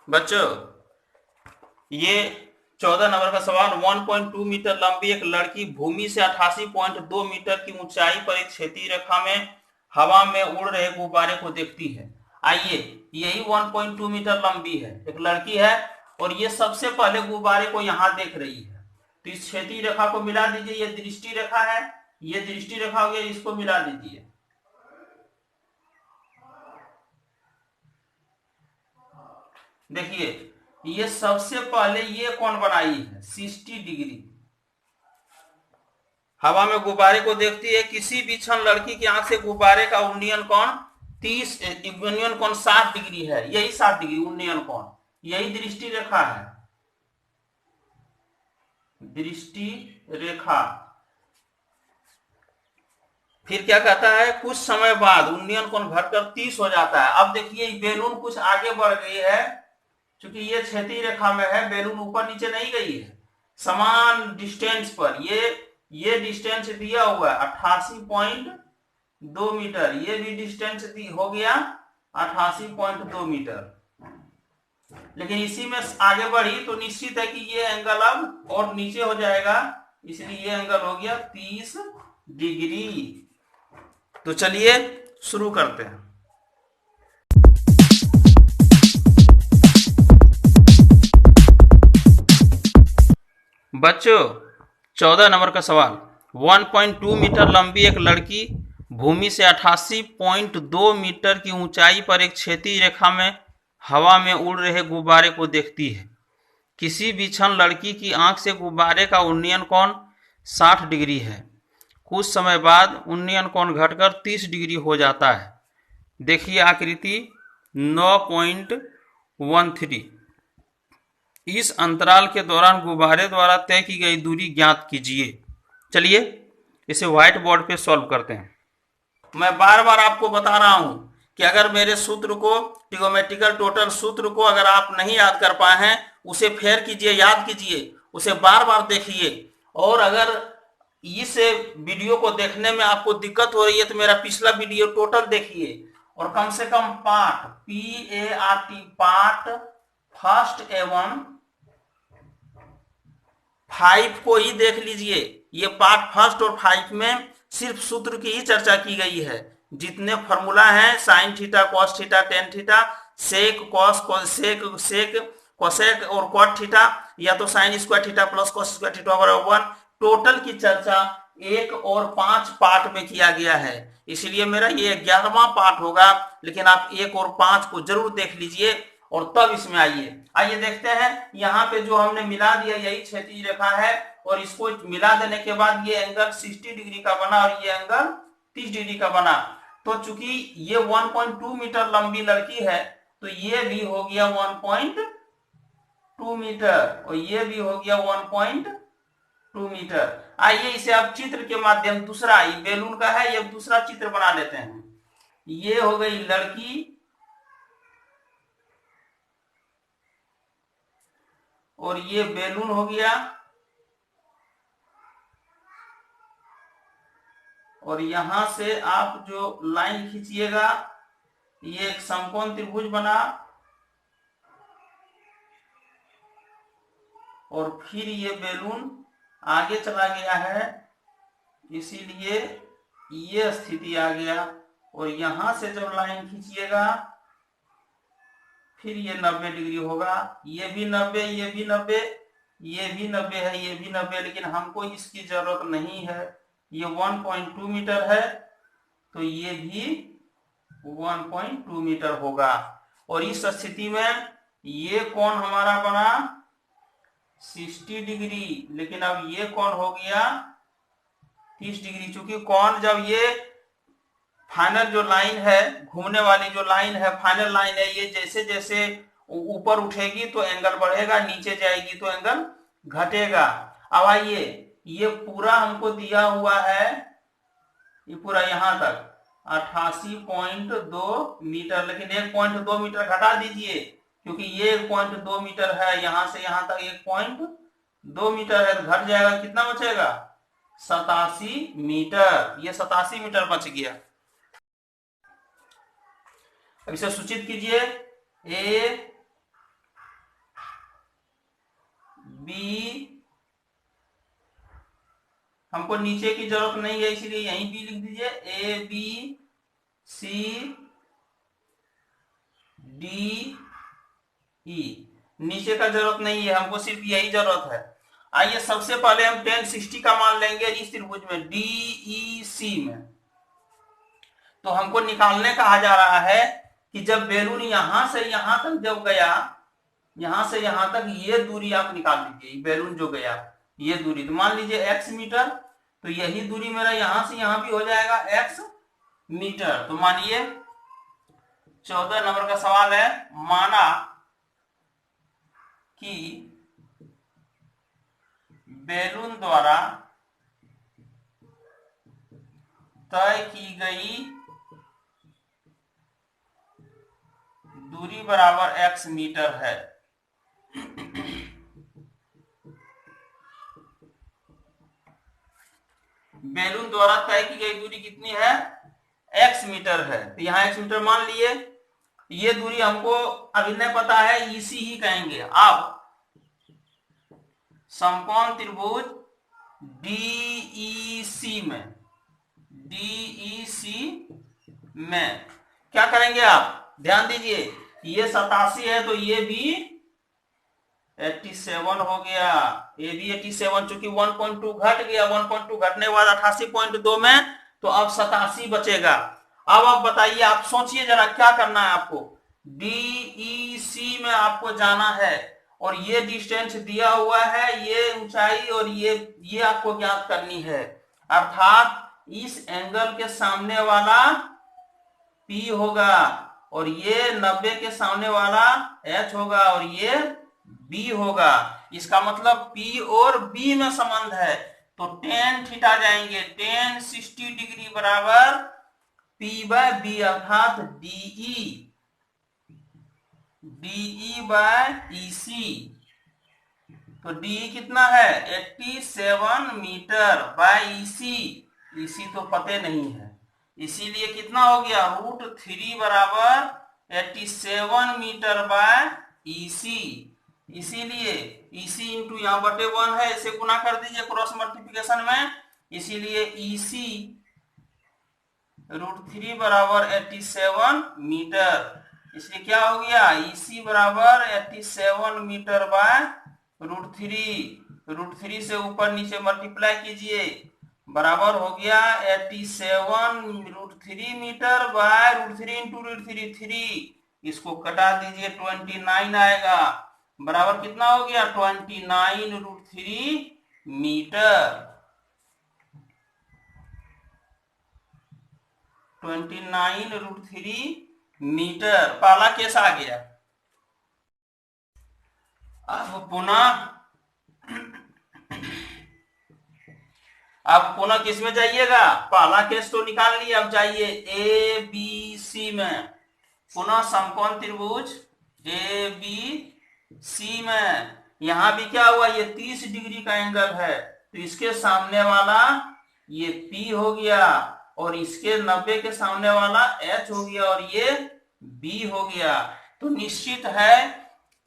बच्चों, ये 14 नंबर का सवाल। 1.2 मीटर लंबी एक लड़की भूमि से 88.2 मीटर की ऊंचाई पर एक क्षैतिज रेखा में हवा में उड़ रहे गुब्बारे को देखती है। आइए, यही 1.2 मीटर लंबी है, एक लड़की है और ये सबसे पहले गुब्बारे को यहां देख रही है। तो इस क्षैतिज रेखा को मिला दीजिए, ये दृष्टि रेखा है, ये दृष्टि रेखा हो गया, इसको मिला दीजिए। देखिए, ये सबसे पहले ये कौन बनाई है, 60 डिग्री। हवा में गुब्बारे को देखती है। किसी भी क्षण लड़की की आंख से गुब्बारे का उन्नयन कोण 60 डिग्री है, यही 60 डिग्री उन्नयन कोण, यही दृष्टि रेखा है, दृष्टि रेखा। फिर क्या कहता है, कुछ समय बाद उन्नयन कोण घटकर 30 हो जाता है। अब देखिए, बैलून कुछ आगे बढ़ गई है, क्योंकि ये क्षैतिज रेखा में है, बैलून ऊपर नीचे नहीं गई है, समान डिस्टेंस पर। ये डिस्टेंस दिया हुआ है 88.2 मीटर, ये भी डिस्टेंस हो गया 88.2 मीटर। लेकिन इसी में आगे बढ़ी तो निश्चित है कि ये एंगल अब और नीचे हो जाएगा, इसलिए ये एंगल हो गया 30 डिग्री। तो चलिए शुरू करते हैं। बच्चों, 14 नंबर का सवाल। 1.2 मीटर लंबी एक लड़की भूमि से 88.2 मीटर की ऊंचाई पर एक क्षैतिज रेखा में हवा में उड़ रहे गुब्बारे को देखती है। किसी भी क्षण लड़की की आंख से गुब्बारे का उन्नयन कोण 60 डिग्री है। कुछ समय बाद उन्नयन कोण घटकर 30 डिग्री हो जाता है। देखिए आकृति 9.13। इस अंतराल के दौरान गुब्बारे द्वारा तय की गई दूरी ज्ञात कीजिए। चलिए इसे व्हाइट बोर्ड पे सॉल्व करते हैं। मैं बार बार आपको बता रहा हूं कि अगर मेरे सूत्र को, ट्रिगोनोमेट्रिकल टोटल सूत्र को अगर आप नहीं याद कर पाए हैं, उसे फेर कीजिए, याद कीजिए, उसे बार बार देखिए। और अगर इस वीडियो को देखने में आपको दिक्कत हो रही है तो मेरा पिछला वीडियो टोटल देखिए, और कम से कम पार्ट PART पार्ट फर्स्ट एवं 5 को ही देख लीजिए। ये पार्ट फर्स्ट और 5 में सिर्फ सूत्र की ही चर्चा की गई है। जितने फॉर्मूला हैं, sine theta, cos theta, tan theta, sec cos, sec cosec और कॉट थीटा, या तो sine square theta plus cos square theta बराबर 1, टोटल की चर्चा 1 और 5 पार्ट में किया गया है। इसलिए मेरा ये 11वां पार्ट होगा, लेकिन आप 1 और 5 को जरूर देख लीजिए और तब इसमें आइए देखते हैं। यहाँ पे जो हमने मिला दिया यही क्षैतिज रेखा है, और इसको मिला देने के बाद ये एंगल 60 डिग्री का बना और ये एंगल 30 डिग्री का बना। तो चूंकि ये 1.2 मीटर लंबी लड़की है, तो ये भी हो गया 1.2 मीटर और ये भी हो गया 1.2 मीटर। आइए इसे अब चित्र के माध्यम, दूसरा ये बैलून का है, ये दूसरा चित्र बना लेते हैं। ये हो गई लड़की और ये बैलून हो गया, और यहां से आप जो लाइन खींचिएगा, ये एक समकोण त्रिभुज बना, और फिर ये बैलून आगे चला गया है, इसीलिए ये स्थिति आ गया। और यहां से जब लाइन खींचिएगा फिर ये 90 डिग्री होगा। ये भी 90, ये भी 90, ये भी 90 है, ये भी 90, लेकिन हमको इसकी जरूरत नहीं है। ये 1.2 मीटर है तो ये भी 1.2 मीटर होगा। और इस स्थिति में ये कोण हमारा बना 60 डिग्री, लेकिन अब ये कोण हो गया 30 डिग्री। चूंकि कोण, जब ये फाइनल जो लाइन है, घूमने वाली जो लाइन है, फाइनल लाइन है, ये जैसे जैसे ऊपर उठेगी तो एंगल बढ़ेगा, नीचे जाएगी तो एंगल घटेगा। अब आइए, ये पूरा हमको दिया हुआ है, ये पूरा यहां तक 88.2 मीटर, लेकिन 1.2 मीटर घटा दीजिए, क्योंकि ये 1.2 मीटर है, यहां से यहां तक 1.2 मीटर है, तो घट जाएगा, कितना बचेगा 87 मीटर। ये 87 मीटर बच गया। अब इसे सूचित कीजिए, A बी, हमको नीचे की जरूरत नहीं है इसीलिए यहीं बी लिख दीजिए, A B C D E, नीचे का जरूरत नहीं है, हमको सिर्फ यही जरूरत है। आइए सबसे पहले हम tan 60 का मान लेंगे इस त्रिभुज में DEC में। तो हमको निकालने कहा जा रहा है कि जब बैलून यहां से यहां तक जब गया, यहां से यहां तक ये दूरी आप निकाल लीजिए, बैलून जो गया ये दूरी, तो मान लीजिए x मीटर, तो यही दूरी मेरा यहां से यहां भी हो जाएगा x मीटर। तो मानिए 14 नंबर का सवाल है, माना कि बैलून द्वारा तय की गई दूरी बराबर x मीटर है। बैलून द्वारा तय की गई दूरी कितनी है? x मीटर है। तो यहां x मीटर मान लिए, ये दूरी हमको अभी नहीं पता है, EC ही कहेंगे। अब समकोण त्रिभुज DEC में क्या करेंगे आप? ध्यान दीजिए, ये 87 है तो ये भी 87 हो गया, ये भी 87, चूंकि 1.2 घट गया, 1.2 घटने के बाद 88.2 में, तो अब 87 बचेगा। अब आप बताइए, आप सोचिए जरा क्या करना है आपको। DEC में आपको जाना है और ये डिस्टेंस दिया हुआ है, ये ऊंचाई और ये आपको ज्ञात करनी है, अर्थात इस एंगल के सामने वाला P होगा और ये 90 के सामने वाला H होगा और ये B होगा। इसका मतलब P और B में संबंध है, तो tan थीटा जाएंगे, tan 60 डिग्री बराबर P बाय B अर्थात DE बाय EC। तो DE कितना है? 87 मीटर बाय EC तो पते नहीं है, इसीलिए कितना हो गया? √3 बराबर 87 मीटर बाय EC। इसीलिए EC इंटू यहाँ बटे 1 है, इसे गुना कर दीजिए क्रॉस मल्टीप्लिकेशन में, इसीलिए EC √3 बराबर 87 मीटर। इसलिए क्या हो गया? EC बराबर 87 मीटर बाय √3 से ऊपर नीचे मल्टीप्लाई कीजिए, बराबर हो गया 87 √3 मीटर बाय √3 इंटू √3 3, इसको कटा दीजिए 29 आएगा, बराबर कितना हो गया? 29 √3 मीटर। 29 √3 मीटर पहला केस आ गया। अब पुनः किस में जाइएगा? पहला केस तो निकाल लिया, अब जाइए ABC में, पुनः समकोण त्रिभुज ABC में। यहां भी क्या हुआ? ये 30 डिग्री का एंगल है, तो इसके सामने वाला ये P हो गया और इसके 90 के सामने वाला H हो गया और ये B हो गया। तो निश्चित है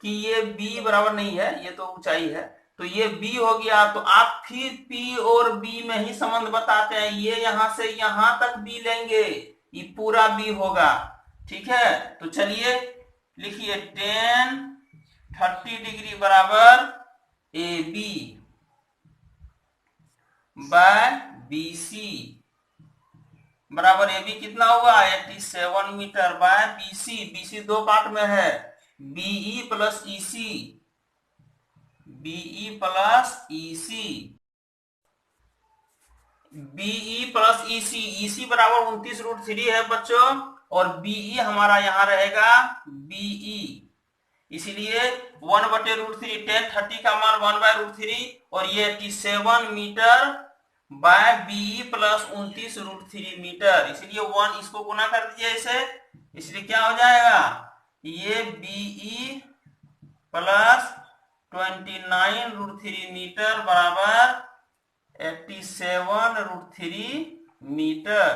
कि ये B बराबर नहीं है, ये तो ऊंचाई है, तो ये B हो गया। तो आप फिर P और B में ही संबंध बताते हैं, ये यहां से यहां तक B लेंगे, ये पूरा B होगा, ठीक है। तो चलिए लिखिए, tan 30 डिग्री बराबर AB बाय BC बराबर AB कितना हुआ? 87 मीटर बाय BC दो पार्ट में है, BE प्लस EC बराबर 29 √3 है बच्चों, और BE हमारा यहां रहेगा BE, इसीलिए 1/√3, tan 30 का मान 1/√3 और ये 87 metre by BE plus 29 √3 metre, इसलिए 1 इसको गुना कर दीजिए इसे, इसलिए क्या हो जाएगा? ये BE प्लस 29 √3 मीटर बराबर 87 √3 मीटर,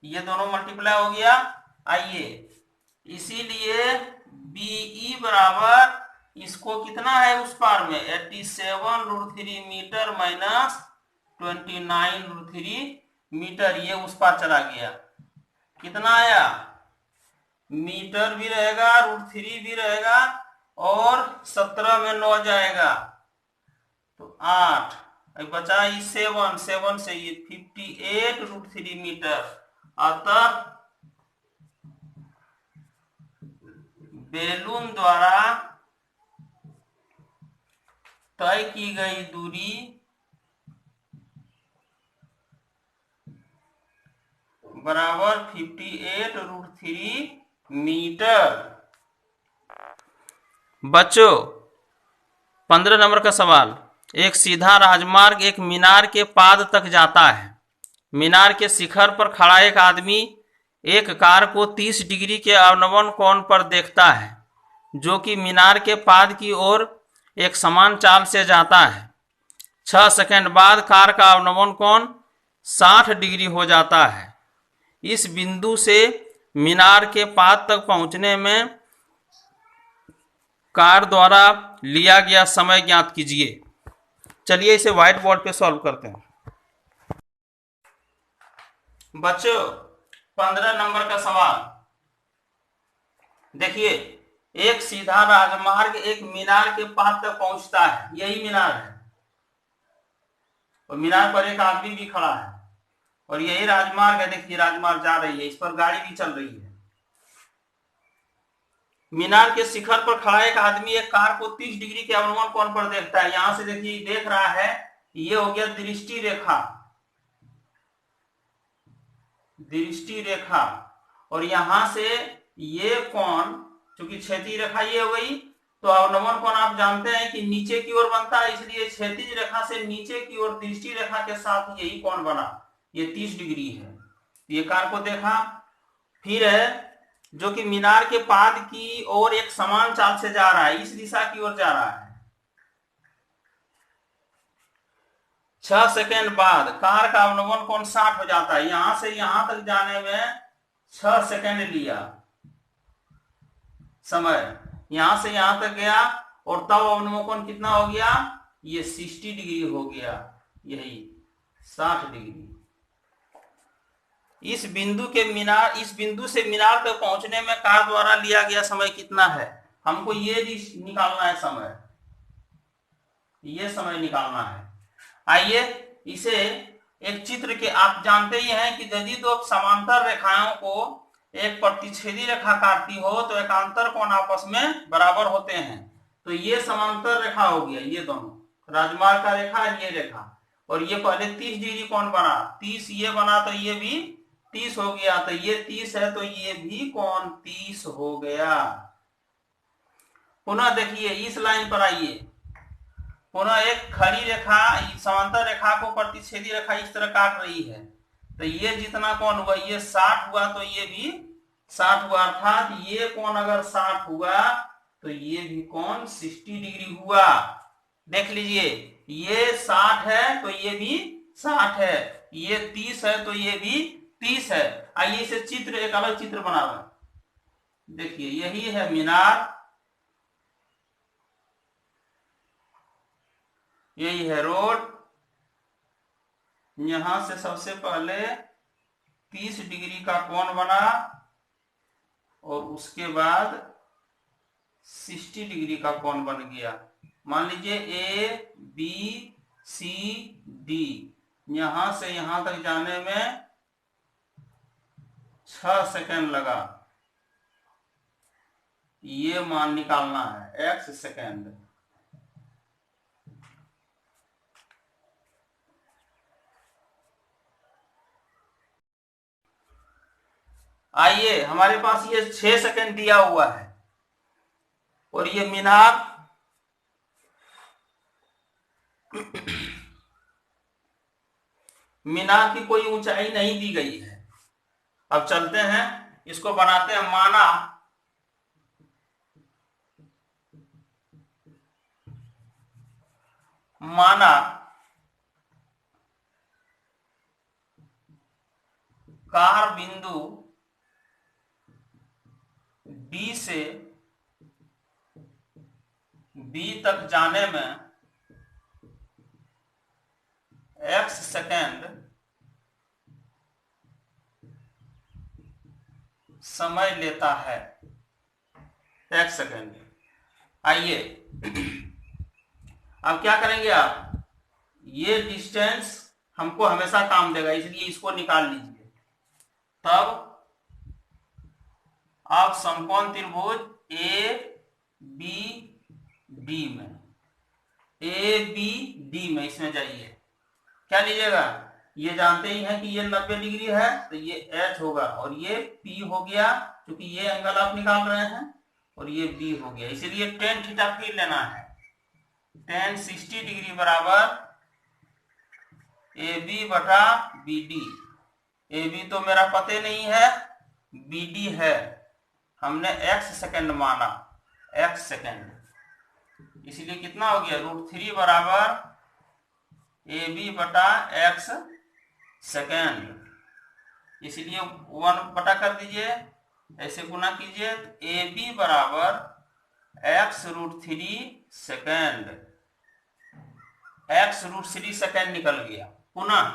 ये दोनों मल्टीप्लाई हो गया। आइए, इसीलिए BE बराबर इसको कितना है उस पार में 87√3 मीटर माइनस 29√3 मीटर, ये उस पार चला गया। कितना आया, मीटर भी रहेगा, √3 भी रहेगा, और 17 में 9 जाएगा तो 8, बचा ये 7 से ये 58√3 मीटर। अतः बैलून द्वारा तय की गई दूरी बराबर 58√3 मीटर। बच्चों 15 नंबर का सवाल, एक सीधा राजमार्ग एक मीनार के पाद तक जाता है। मीनार के शिखर पर खड़ा एक आदमी एक कार को 30 डिग्री के अवनमन कोण पर देखता है, जो कि मीनार के पाद की ओर एक समान चाल से जाता है। 6 सेकंड बाद कार का अवनमन कोण 60 डिग्री हो जाता है। इस बिंदु से मीनार के पाद तक पहुंचने में कार द्वारा लिया गया समय ज्ञात कीजिए। चलिए इसे व्हाइट बोर्ड पे सॉल्व करते हैं। बच्चों 15 नंबर का सवाल देखिए, एक सीधा राजमार्ग एक मीनार के पाद तक पहुंचता है, यही मीनार है, और मीनार पर एक आदमी भी खड़ा है, और यही राजमार्ग है। देखिए राजमार्ग जा रही है, इस पर गाड़ी भी चल रही है। मीनार के शिखर पर खड़ा एक आदमी एक कार को 30 डिग्री के अवनमन कोण पर देखता है। यहां से देखिए देख रहा है, ये हो गया दृष्टि रेखा, दृष्टि रेखा, और यहां से ये कोण, क्योंकि क्षैतिज रेखा ये हो गई, तो अवनमन कोण आप जानते हैं कि नीचे की ओर बनता है, इसलिए क्षैतिज रेखा से नीचे की ओर दृष्टि रेखा के साथ यही कोण बना, ये 30 डिग्री है। ये कार को देखा, फिर है जो कि मीनार के पाद की ओर एक समान चाल से जा रहा है, इस दिशा की ओर जा रहा है। 6 सेकंड बाद कार का अवनमन कोण 60 हो जाता है। यहां से यहां तक जाने में 6 सेकंड लिया समय, यहां से यहां तक गया, और तब अवनमन कोण कितना हो गया, ये 60 डिग्री हो गया, यही 60 डिग्री। इस बिंदु से मीनार तक पहुंचने में कार द्वारा लिया गया समय कितना है, हमको ये निकालना है समय, ये समय निकालना है। आइए इसे एक चित्र के, आप जानते ही हैं कि यदि दो समांतर रेखाओं को एक प्रतिच्छेदी रेखा काटती हो तो एकांतर कोण आपस में बराबर होते हैं। तो ये समांतर रेखा हो गया, ये दोनों राजमार्ग का रेखा, ये रेखा, और ये पहले 30 डिग्री कोण बना, 30 ये बना, तो ये भी 30 हो गया, तो ये 30 है, तो ये भी कोण 30 हो गया। पुनः देखिए इस लाइन पर आइए, पुनः एक खड़ी रेखा समांतर रेखा को प्रतिच्छेदी रेखा इस तरह काट रही है, तो ये जितना कोण हुआ, ये 60 हुआ, तो ये भी 60 हुआ, अर्थात ये कोण अगर 60 हुआ तो ये भी कोण 60 डिग्री हुआ। देख लीजिए, ये 60 है तो ये भी 60 है, ये 30 है तो ये भी 30 है। आइए इसे चित्र, एक अलग चित्र बना रहे हैं। देखिए यही है मीनार, यही है रोड, यहां से सबसे पहले 30 डिग्री का कोण बना, और उसके बाद 60 डिग्री का कोण बन गया। मान लीजिए ए बी सी डी, यहां से यहां तक जाने में 6 सेकंड लगा, ये मान निकालना है x सेकंड। आइए हमारे पास ये 6 सेकंड दिया हुआ है, और ये मीनार मीनार की कोई ऊंचाई नहीं दी गई है। अब चलते हैं, इसको बनाते हैं। माना कार बिंदु D से बी तक जाने में x सेकेंड समय लेता है, x सेकेंड। आइए अब क्या करेंगे आप, ये डिस्टेंस हमको हमेशा काम देगा, इसलिए इसको निकाल लीजिए। तब आप समकोण त्रिभुज ए बी डी में, ए बी डी में इसमें जाइए, क्या लीजिएगा, ये जानते ही हैं कि ये 90 डिग्री है तो ये H होगा और ये P हो गया क्योंकि ये एंगल आप निकाल रहे हैं, और ये B हो गया, इसीलिए tan थीटा फिर लेना है। tan 60 डिग्री बराबर AB बटा BD। AB तो मेरा पते नहीं है, BD है, हमने x सेकेंड माना, x सेकेंड, इसलिए कितना हो गया, √3 बराबर AB बटा x सेकेंड, इसलिए 1 बटा कर दीजिए, ऐसे गुना कीजिए, AB बराबर x √3 सेकेंड, x √3 सेकेंड निकल गया। पुनः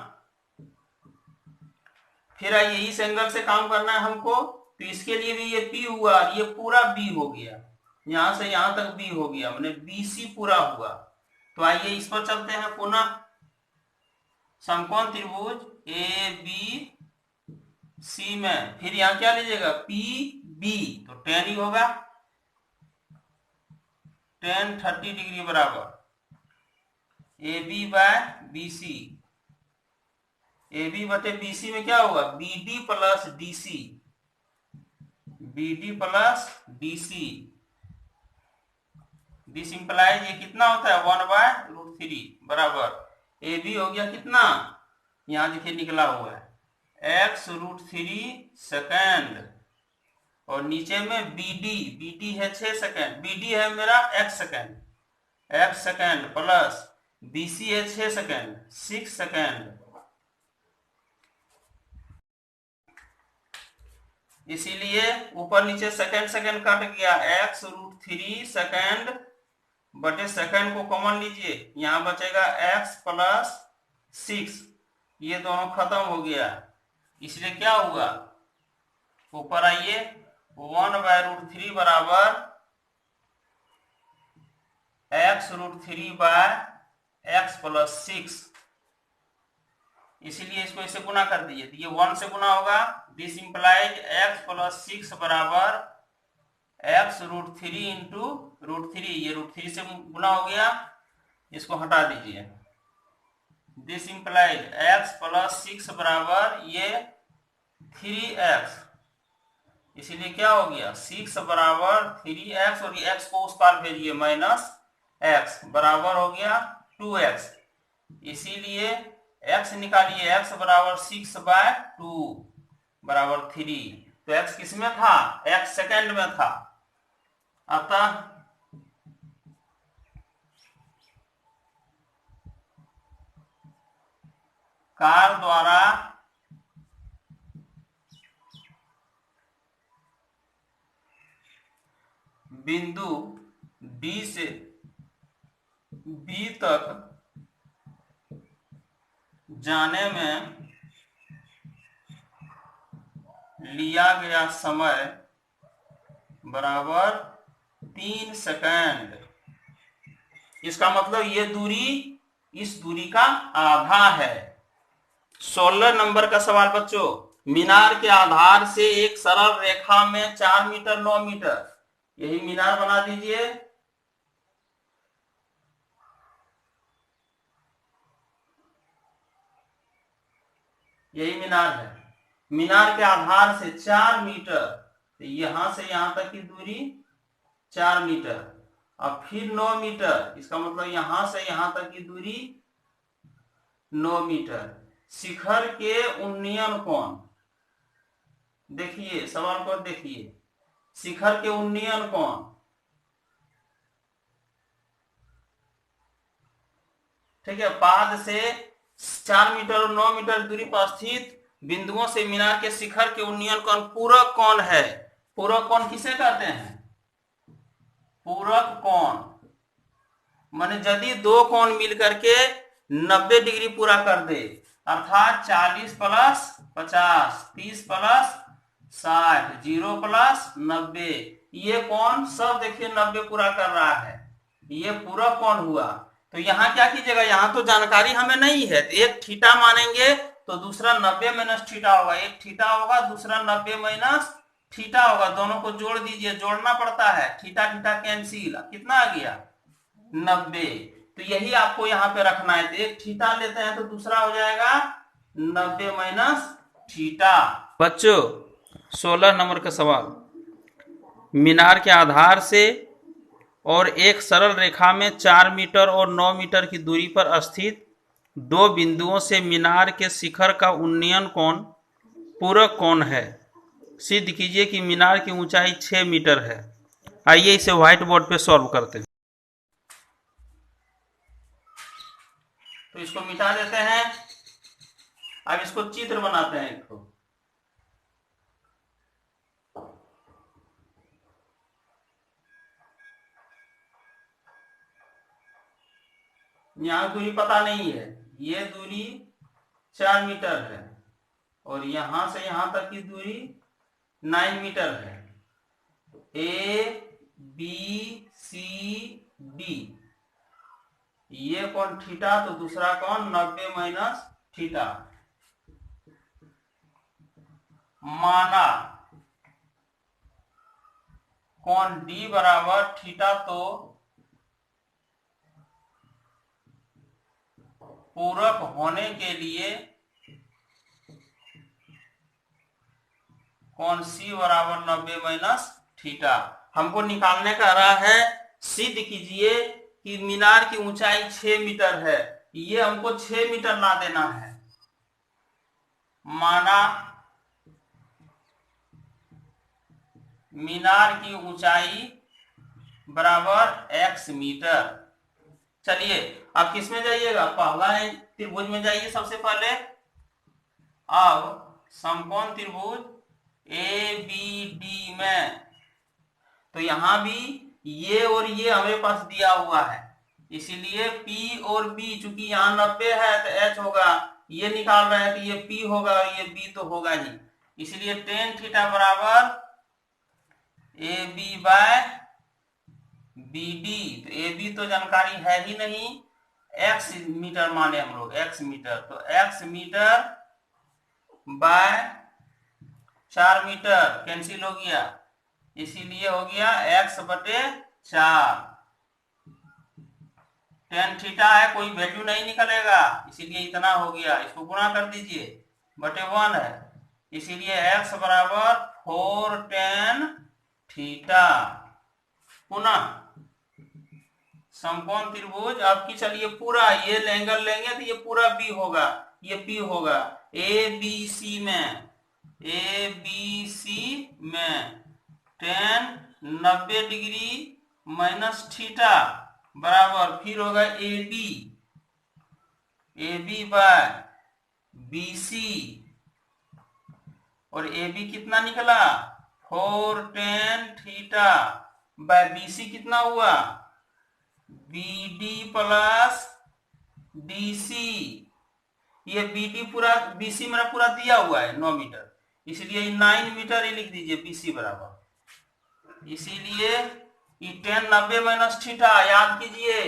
फिर आइए इस एंगल से काम करना है हमको, तो इसके लिए भी ये P हुआ, ये पूरा B हो गया, यहां से यहां तक B हो गया, मैंने BC पूरा हुआ। तो आइए इस पर चलते हैं पुनः, समकोण त्रिभुज ए बी सी में, फिर यहां क्या लीजिएगा, पी बी, तो tan ही होगा, tan 30 डिग्री बराबर A B by B C, A B बटे बी सी में क्या होगा, B D plus D C, B D plus D C, this implies ये कितना होता है, 1/√3 बराबर ए बी हो गया कितना, यहां देखिए निकला हुआ है x √3 सेकेंड, और नीचे में बी डी है 6 सेकेंड, बी डी है मेरा x second plus B C है 6 सेकेंड, 6 सेकेंड, इसीलिए ऊपर नीचे सेकेंड सेकेंड कट गया, x √3 सेकेंड बटे सेकेंड को कॉमन लीजिए, यहां बचेगा x प्लस 6, ये दोनों खत्म हो गया, इसलिए क्या हुआ, ऊपर आइए 1/√3 बराबर x √3 बाय x प्लस 6, इसीलिए इसको इसे गुना कर दीजिए, तो ये 1 से गुना होगा, दिस इंप्लाइज x प्लस 6 बराबर x √3 इंटू √3, ये √3 से गुना हो गया, इसको हटा दीजिए, दिस इंप्लाइज x प्लस 6 बराबर ये 3x, इसीलिए क्या हो गया, 6 बराबर 3x, और ये x को उस पार भेजिए माइनस x, बराबर हो गया 2x, इसीलिए x निकालिए, x बराबर 6/2 बराबर 3, तो x किस में था, x सेकेंड में था। अतः कार द्वारा बिंदु D से B तक जाने में लिया गया समय बराबर 3 सेकेंड, इसका मतलब ये दूरी इस दूरी का आधा है। 16 नंबर का सवाल बच्चों, मीनार के आधार से एक सरल रेखा में 4 मीटर 9 मीटर, यही मीनार बना दीजिए, यही मीनार है, मीनार के आधार से 4 मीटर, तो यहां से यहां तक की दूरी 4 मीटर, अब फिर 9 मीटर, इसका मतलब यहां से यहां तक की दूरी 9 मीटर। शिखर के उन्नयन कोण, देखिए सवाल को देखिए, शिखर के उन्नयन कोण, ठीक है, पाद से 4 मीटर और 9 मीटर दूरी पर स्थित बिंदुओं से मीनार के शिखर के उन्नयन कोण पूरक कोण है। पूरक कोण किसे कहते हैं, पूरक कोण, माने यदि दो कोण मिल करके 90 डिग्री पूरा कर दे, अर्थात 40 प्लस 50, 30 प्लस 60, 0 प्लस 90, ये कोण सब देखिए 90 पूरा कर रहा है, ये पूरा कोण हुआ। तो यहाँ क्या कीजिएगा, यहाँ तो जानकारी हमें नहीं है, तो एक थीटा मानेंगे तो दूसरा 90 माइनस थीटा होगा, एक थीटा होगा दूसरा 90 माइनस थीटा होगा, दोनों को जोड़ दीजिए, जोड़ना पड़ता है, थीटा थीटा कैंसिल, कितना आ गया 90। तो यही आपको यहाँ पे रखना है, तो एक थीटा लेते हैं तो दूसरा हो जाएगा 90 माइनस थीटा। बच्चों 16 नंबर का सवाल, मीनार के आधार से और एक सरल रेखा में 4 मीटर और 9 मीटर की दूरी पर स्थित दो बिंदुओं से मीनार के शिखर का उन्नयन कोण पूरक कोण है। सिद्ध कीजिए कि मीनार की ऊंचाई 6 मीटर है। आइए इसे व्हाइट बोर्ड पे सॉल्व करते हैं। तो इसको मिटा देते हैं, अब इसको चित्र बनाते हैं। इसको यहां दूरी पता नहीं है, ये दूरी 4 मीटर है और यहां से यहां तक की दूरी 9 मीटर है। ए बी सी डी, ये कोण थीटा, तो दूसरा कोण 90 माइनस थीटा। माना कोण डी बराबर थीटा, तो पूरक होने के लिए कोण सी बराबर 90 माइनस थीटा। हमको निकालने का रहा है, सिद्ध कीजिए कि मीनार की ऊंचाई 6 मीटर है, ये हमको 6 मीटर ला देना है। माना मीनार की ऊंचाई बराबर x मीटर। चलिए अब किस में जाइएगा, पहला त्रिभुज में जाइए सबसे पहले। अब समकोण त्रिभुज ए बी डी में, तो यहां भी ये और ये हमें पास दिया हुआ है, इसीलिए P और B, चूंकि यहाँ 90 है तो H होगा, ये निकाल रहे हैं तो ये P होगा और ये B तो होगा ही, इसलिए tan थीटा बराबर AB बाय BD। तो AB तो जानकारी है ही नहीं, x मीटर माने हम लोग, x मीटर, तो x metre by 4 metre cancel हो गया, इसीलिए हो गया x बटे 4। tan थीटा है, कोई वैल्यू नहीं निकलेगा, इसीलिए इतना हो गया, इसको गुणा कर दीजिए, बटे 1 है, इसीलिए x बराबर 4 tan थीटा। पुनः समकोण त्रिभुज, अब की चलिए पूरा ये एंगल लेंगे तो ये पूरा B होगा, ये P होगा। ABC में, ABC में tan 90 डिग्री माइनस थीटा बराबर फिर होगा AB बाय BC, और AB कितना निकला 4 tan थीटा बाय BC कितना हुआ BD प्लस DC। ये BD पूरा, BC मेरा पूरा दिया हुआ है 9 मीटर, इसलिए 9 मीटर ही लिख दीजिए BC बराबर, इसीलिए tan 90 माइनस थीटा, याद कीजिए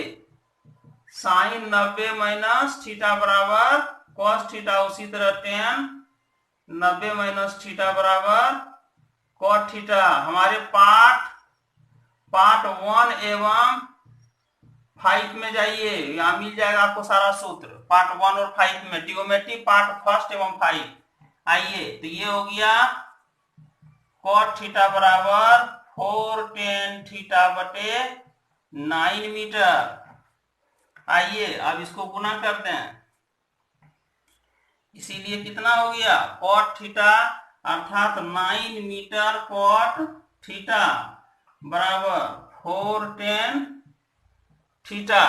sin 90 माइनस थीटा बराबर cos थीटा, उसी तरह tan 90 माइनस थीटा बराबर cot थीटा। हमारे पार्ट 1 एवं 5 में जाइए, यहां मिल जाएगा आपको सारा सूत्र, पार्ट 1 और 5 में, ट्रिग्नोमेट्री पार्ट 1 एवं 5। आइए, तो ये हो गया cot थीटा बराबर 4 tan थीटा बटे 9 मीटर। आइए अब इसको गुना कर दें, इसीलिए कितना हो गया cot थीटा अर्थात 9 मीटर cot थीटा बराबर 4 tan थीटा।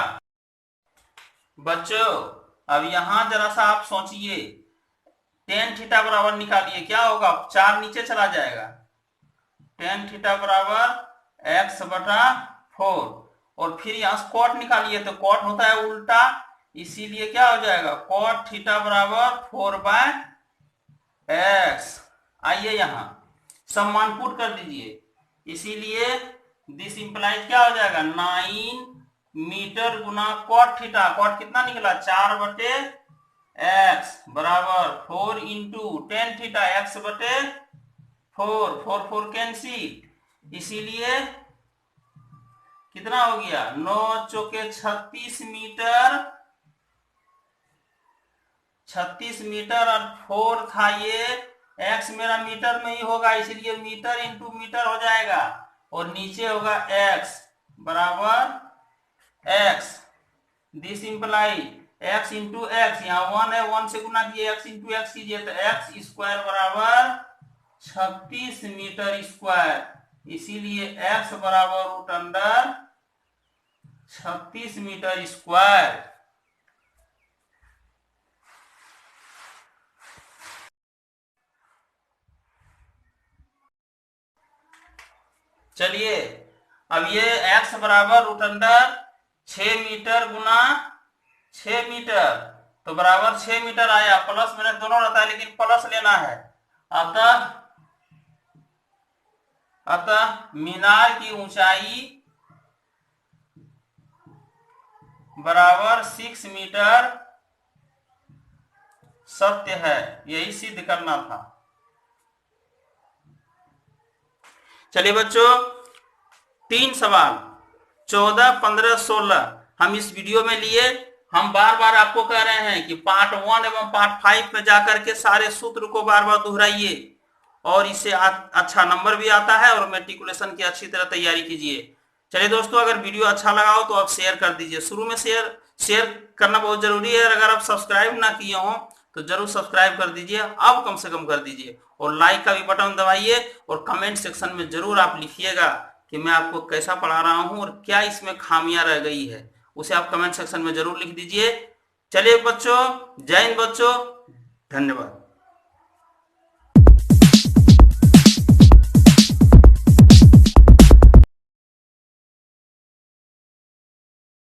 बच्चों अब यहां जरा सा आप सोचिए, tan थीटा बराबर निकालिए, क्या होगा 4 नीचे चला जाएगा, tan थीटा बराबर x बटा 4, और फिर यहाँ से कॉट निकालिए तो कॉट होता है उल्टा, इसीलिए क्या हो जाएगा कॉट थीटा बराबर 4/x। आइए यहाँ सब मान पुट कर दीजिए, इसीलिए दिस इंप्लाइज क्या हो जाएगा 9 मीटर गुना कॉट थीटा, कॉट कितना निकला 4/x बराबर 4 इंटू टेन थीटा x बटे 4, 4 4 कैंसिल, इसीलिए कितना हो गया 9 चौके 36 मीटर, 36 मीटर और 4 था ये, x मेरा मीटर में ही होगा इसीलिए मीटर इंटू मीटर हो जाएगा, और नीचे होगा x बराबर x, this imply x into x, यहाँ 1 है 1 से गुना किए x इंटू एक्स कीजिए तो x स्क्वायर बराबर 36 मीटर स्क्वायर, इसीलिए x बराबर रूट अंडर 36 मीटर स्क्वायर। चलिए अब ये x बराबर रूट अंडर 6 मीटर गुना 6 मीटर तो बराबर 6 मीटर आया, प्लस माइनस दोनों रहता है लेकिन प्लस लेना है, अतः मीनार की ऊंचाई बराबर 6 मीटर सत्य है, यही सिद्ध करना था। चलिए बच्चों 3 सवाल 14, 15, 16 हम इस वीडियो में लिए। हम बार बार आपको कह रहे हैं कि पार्ट 1 एवं पार्ट 5 में जाकर के सारे सूत्र को बार बार दोहराइए और इससे अच्छा नंबर भी आता है और मेट्रिकुलेशन की अच्छी तरह तैयारी कीजिए। चलिए दोस्तों अगर वीडियो अच्छा लगा हो तो आप शेयर कर दीजिए, शुरू में शेयर करना बहुत जरूरी है, अगर आप सब्सक्राइब ना किए हो तो जरूर सब्सक्राइब कर दीजिए, अब कम से कम कर दीजिए, और लाइक का भी बटन दबाइए और कमेंट सेक्शन में जरूर आप लिखिएगा कि मैं आपको कैसा पढ़ा रहा हूं और क्या इसमें खामियां रह गई है, उसे आप कमेंट सेक्शन में जरूर लिख दीजिए। चलिए बच्चों, जय हिंद बच्चों, धन्यवाद।